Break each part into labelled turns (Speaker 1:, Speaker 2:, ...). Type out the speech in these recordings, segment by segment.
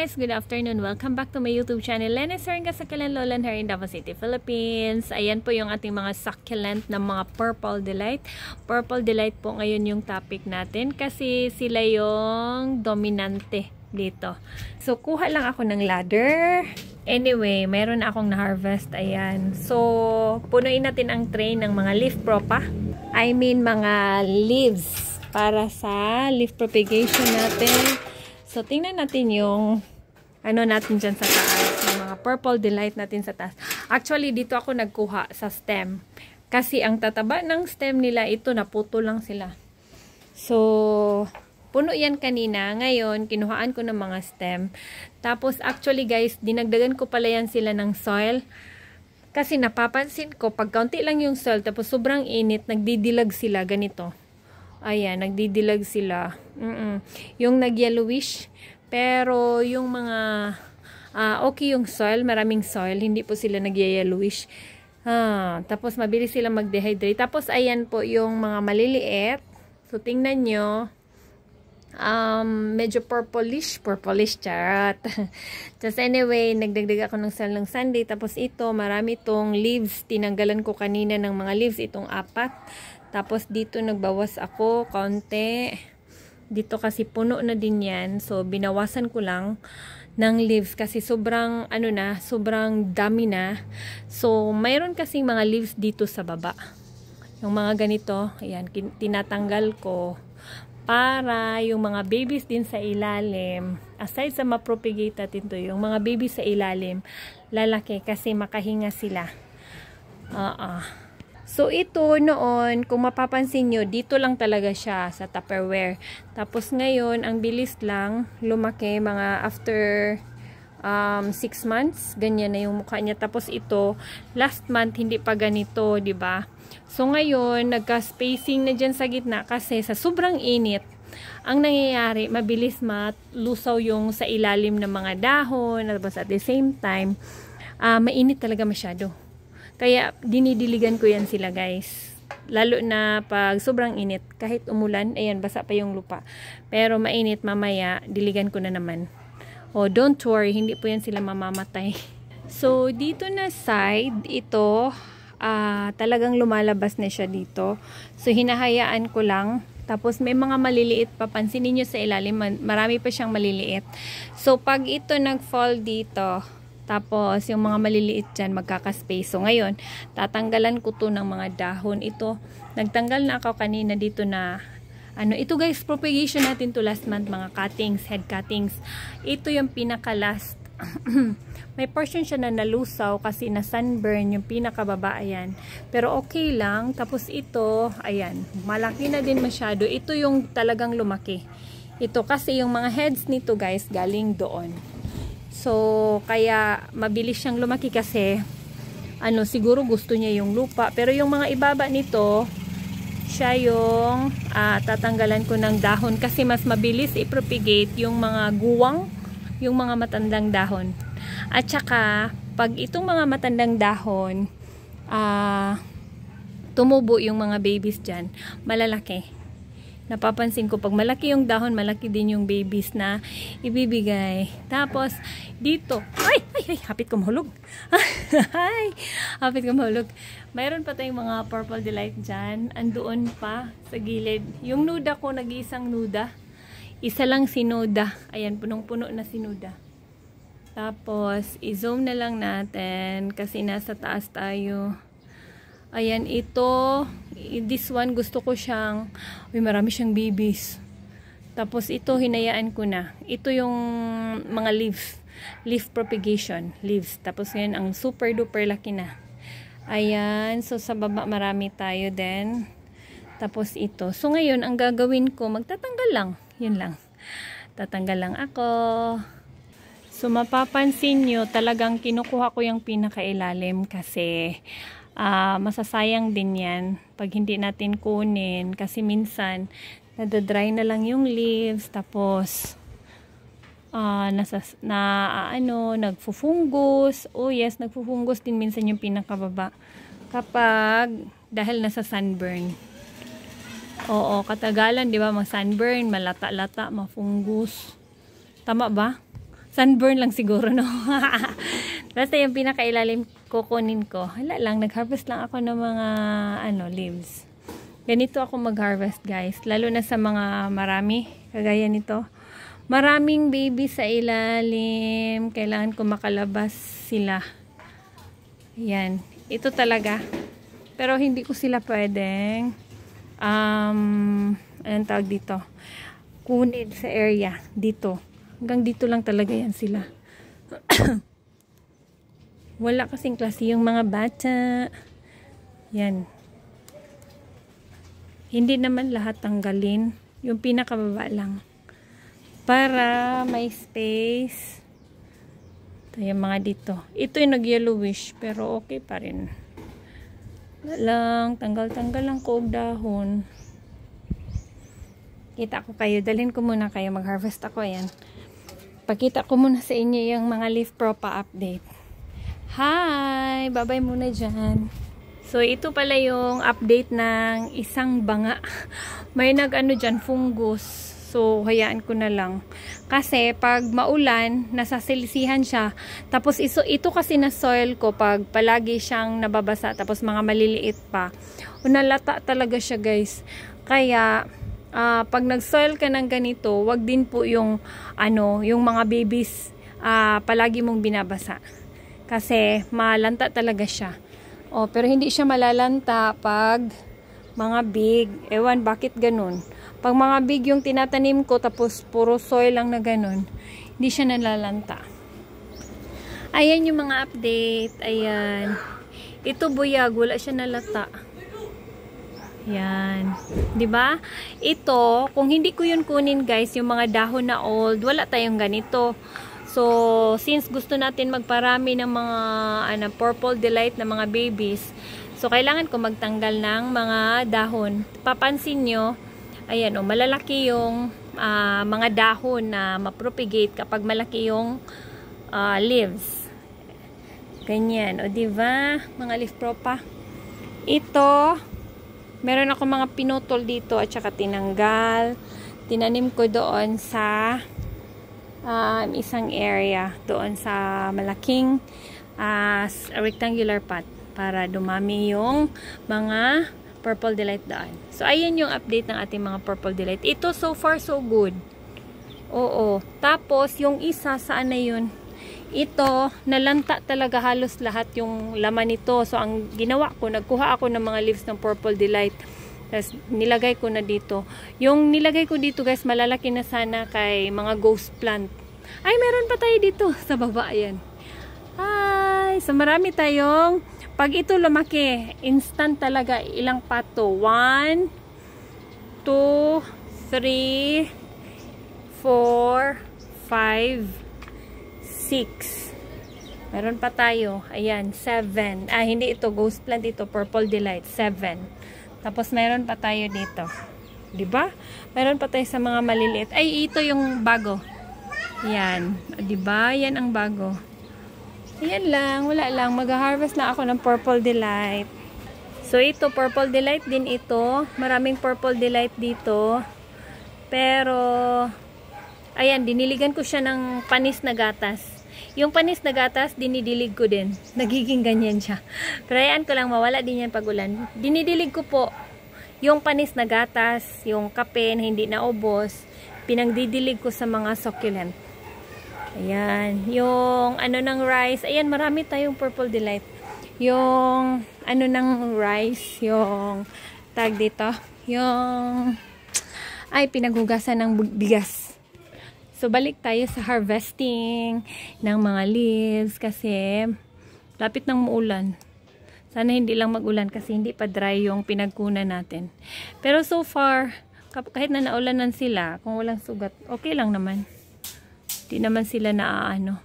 Speaker 1: guys, good afternoon. Welcome back to my YouTube channel. Lena Saringa Succulent Lowland here in Davao City, Philippines. Ayan po yung ating mga succulent na mga Purple Delight. Purple Delight po ngayon yung topic natin kasi sila yung dominante dito. So, kuha lang ako ng ladder. Anyway, meron akong na-harvest. Ayan. So, punuin natin ang tray ng mga leaf propa. I mean, mga leaves para sa leaf propagation natin. So, tingnan natin yung ano natin dyan sa taas. Yung mga Purple Delight natin sa taas. Actually, dito ako nagkuha sa stem. Kasi ang tataba ng stem nila, ito naputo lang sila. So, puno yan kanina. Ngayon, kinuhaan ko ng mga stem. Tapos, actually guys, dinagdagan ko pala yan sila ng soil. Kasi napapansin ko, pag kaunti lang yung soil, tapos sobrang init, nagdidilag sila ganito. Ayan, nagdidilag sila. Yung nag-yellowish. Pero yung mga okay yung soil, maraming soil, hindi po sila nag-yellowish. Tapos mabilis sila mag-dehydrate. Tapos ayan po yung mga maliliit. So tingnan nyo. Medyo purplish charot. Just anyway, nagdagdag ako ng soil ng Sunday. Tapos ito, marami tong leaves. Tinanggalan ko kanina ng mga leaves. Itong 4. Tapos dito nagbawas ako konti. Dito kasi puno na din yan. So binawasan ko lang ng leaves kasi sobrang ano na, sobrang dami na. So mayroon kasing mga leaves dito sa baba. Yung mga ganito, ayan, tinatanggal ko para yung mga babies din sa ilalim, aside sa ma-propagate natin to, yung mga babies sa ilalim lalaki kasi makahinga sila. So, ito noon, kung mapapansin nyo, dito lang talaga siya sa Tupperware. Tapos ngayon, ang bilis lang lumaki, mga after 6 months, ganyan na yung mukha niya. Tapos ito, last month, hindi pa ganito, di ba? So, ngayon, nagka-spacing na dyan sa gitna kasi sa sobrang init, ang nangyayari, mabilis matlusaw yung sa ilalim ng mga dahon, tapos at the same time, mainit talaga masyado. Kaya dinidiligan ko yan sila guys. Lalo na pag sobrang init. Kahit umulan, ayan, basa pa yung lupa. Pero mainit, mamaya, diligan ko na naman. Don't worry, hindi po yan sila mamamatay. So, dito na side, ito, talagang lumalabas na siya dito. So, hinahayaan ko lang. Tapos, may mga maliliit pa. Pansinin nyo sa ilalim, marami pa siyang maliliit. So, pag ito nag-fall dito, tapos, yung mga maliliit dyan, magkakaspace. So, ngayon, tatanggalan ko to ng mga dahon. Ito, nagtanggal na ako kanina dito na, ito guys, propagation natin to last month, mga cuttings, head cuttings. Ito yung pinaka-last. May portion siya na nalusaw kasi na sunburn, yung pinakababa, ayan. Pero okay lang. Tapos ito, ayan, malaki na din masyado. Ito yung talagang lumaki. Ito kasi yung mga heads nito guys, galing doon. So, kaya mabilis siyang lumaki kasi siguro gusto niya yung lupa. Pero yung mga ibaba nito, siya yung tatanggalan ko ng dahon kasi mas mabilis i-propagate yung mga guwang, yung mga matandang dahon. At saka, pag itong mga matandang dahon, tumubo yung mga babies dyan, malalaki. Napapansin ko, pag malaki yung dahon, malaki din yung babies na ibibigay. Tapos, dito, ay, hapit ko mahulog. Hapit ko mahulog. Mayroon pa tayong mga Purple Delight dyan. Andoon pa sa gilid. Yung nuda ko, nag-iisang nuda. Isa lang si nuda. Ayan, punong-puno na si nuda. Tapos, i-zoom na lang natin kasi nasa taas tayo. Ayan, ito, this one, gusto ko siyang, marami siyang babies. Tapos ito, hinayaan ko na. Ito yung mga leaf propagation, leaves. Tapos ngayon, ang super duper laki na. Ayan, so sa baba marami tayo din. Tapos ito. So ngayon, ang gagawin ko, magtatanggal lang. Yun lang. Tatanggal lang ako. So mapapansin nyo, talagang kinukuha ko yung pinakailalim kasi masasayang din yan pag hindi natin kunin kasi minsan nadadry na lang yung leaves tapos nagfufungus. Yes, nagfufungus din minsan yung pinakababa kapag dahil nasa sunburn. Katagalan, di ba, mag sunburn, malata-lata, mafungus. Tama ba? Sunburn lang siguro, no? Basta yung pinakailalim kukunin ko. Hala lang, nag-harvest lang ako ng mga leaves. Ganito ako mag-harvest, guys. Lalo na sa mga marami, kagaya nito. Maraming baby sa ilalim. Kailangan ko makalabas sila. Yan. Ito talaga. Pero hindi ko sila pwedeng anong tawag dito? Kunin sa area. Dito. Hanggang dito lang talaga yan sila. Wala kasing klase yung mga bata. Yan. Hindi naman lahat tanggalin. Yung pinakababa lang. Para may space. Ito yung mga dito. Ito yung nag-yellowish. Pero okay pa rin. Lang. Tanggal-tanggal lang ko dahon. Kita ko kayo. Dalhin ko muna kayo. Mag-harvest ako. Ayan. Pakita ko muna sa inyo yung mga leaf propa update. Hi! Bye-bye muna dyan. So, ito pala yung update ng isang banga. May nag-ano dyan, fungus. So, hayaan ko na lang. Kasi, pag maulan, nasasilisihan siya. Tapos, ito kasi na soil ko, pag palagi siyang nababasa, tapos mga maliliit pa. Unalata talaga siya, guys. Kaya, pag nag-soil ka ng ganito, wag din po yung yung mga babies palagi mong binabasa. Kasi malanta talaga siya. Pero hindi siya malalanta pag mga big. Ewan bakit ganun. Pag mga big yung tinatanim ko tapos puro soil lang na ganun, hindi siya nalalanta. Ayan yung mga update. Ayan. Ito buyag, wala siya nalata. Yan. 'Di ba? Ito, kung hindi ko 'yun kunin, guys, yung mga dahon na old, wala tayong ganito. So, since gusto natin magparami ng mga purple delight na mga babies, so kailangan ko magtanggal ng mga dahon. Papansin nyo, ayan malalaki yung mga dahon na mapropagate kapag malaki yung leaves. Ganyan. O, 'di ba? Mga leaf propa. Ito, meron ako mga pinutol dito at saka tinanggal. Tinanim ko doon sa isang area. Doon sa malaking rectangular pot para dumami yung mga purple delight doon. So, ayan yung update ng ating mga purple delight. Ito, so far, so good. Oo. Tapos, yung isa, saan na yun? Ito, nalanta talaga halos lahat yung laman nito. So, ang ginawa ko, nagkuha ako ng mga leaves ng Purple Delight. Tapos, nilagay ko na dito. Yung nilagay ko dito, guys, malalaki na sana kay mga ghost plant. Ay, meron pa tayo dito sa baba. Ayan. Ay, so marami tayong, pag ito lumaki, instant talaga, ilang pato? 1, 2, 3, 4, 5, 6. Meron pa tayo. Ayan, 7. Hindi ito. Ghost plant ito. Purple Delight. 7. Tapos, meron pa tayo dito. 'Di ba? Meron pa tayo sa mga maliliit. Ay, ito yung bago. Ayan. 'Di ba? Yan ang bago. Ayan lang. Wala lang. Mag-harvest na ako ng Purple Delight. So, ito. Purple Delight din ito. Maraming Purple Delight dito. Pero, ayan. Diniligan ko siya ng panis na gatas. Yung panis na gatas, dinidilig ko din. Nagiging ganyan siya. Pero ayan ko lang, mawala din yan pag ulan. Dinidilig ko po yung panis na gatas, yung kape na hindi naubos, pinagdidilig ko sa mga succulent. Ayan. Yung ng rice, ayan, marami tayong Purple Delight. Yung ng rice, yung tag dito, yung pinaghugasan ng bigas. So, balik tayo sa harvesting ng mga leaves kasi lapit nang muulan. Sana hindi lang mag-ulan kasi hindi pa dry yung pinagkunan natin. Pero so far, kahit na naulanan sila, kung walang sugat, okay lang naman. Hindi naman sila naaano.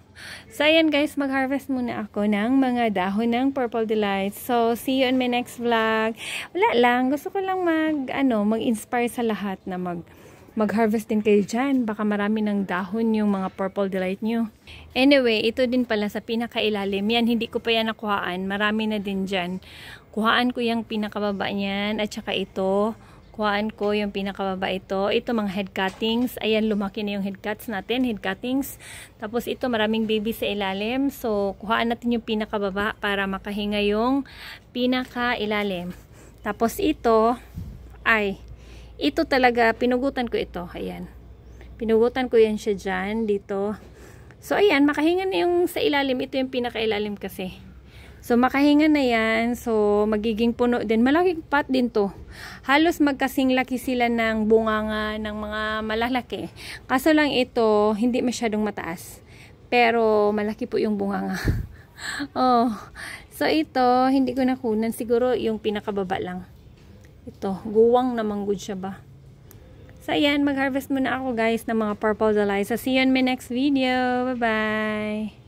Speaker 1: So, ayan guys, mag-harvest muna ako ng mga dahon ng Purple Delight. So, see you on my next vlog. Wala lang, gusto ko lang mag-inspire sa lahat na mag-harvest din kayo dyan. Baka marami ng dahon yung mga Purple Delight nyo. Anyway, ito din pala sa pinakailalim. Yan, hindi ko pa yan nakuhaan. Marami na din dyan. Kuhaan ko yung pinakababa niyan. At saka ito, kuhaan ko yung pinakababa ito. Ito mga head cuttings. Ayan, lumaki na yung head cuts natin, head cuttings. Tapos ito, maraming baby sa ilalim. So, kuhaan natin yung pinakababa para makahinga yung pinaka-ilalim. Tapos ito, ito talaga, pinugutan ko ito. Ayan. Pinugutan ko yan siya dyan, dito. So, ayan, makahinga na yung sa ilalim. Ito yung pinaka-ilalim kasi. So, makahinga na yan. So, magiging puno din. Malaking pot din to. Halos magkasing laki sila ng bunganga ng mga malalaki. Kaso lang ito, hindi masyadong mataas. Pero, malaki po yung bunganga. Oh. So, ito, hindi ko nakunan. Siguro, yung pinakababa lang. Ito, guwang naman good siya ba? So, ayan, mag-harvest muna ako guys ng mga purple dahlia. So, see you in my next video. Bye-bye!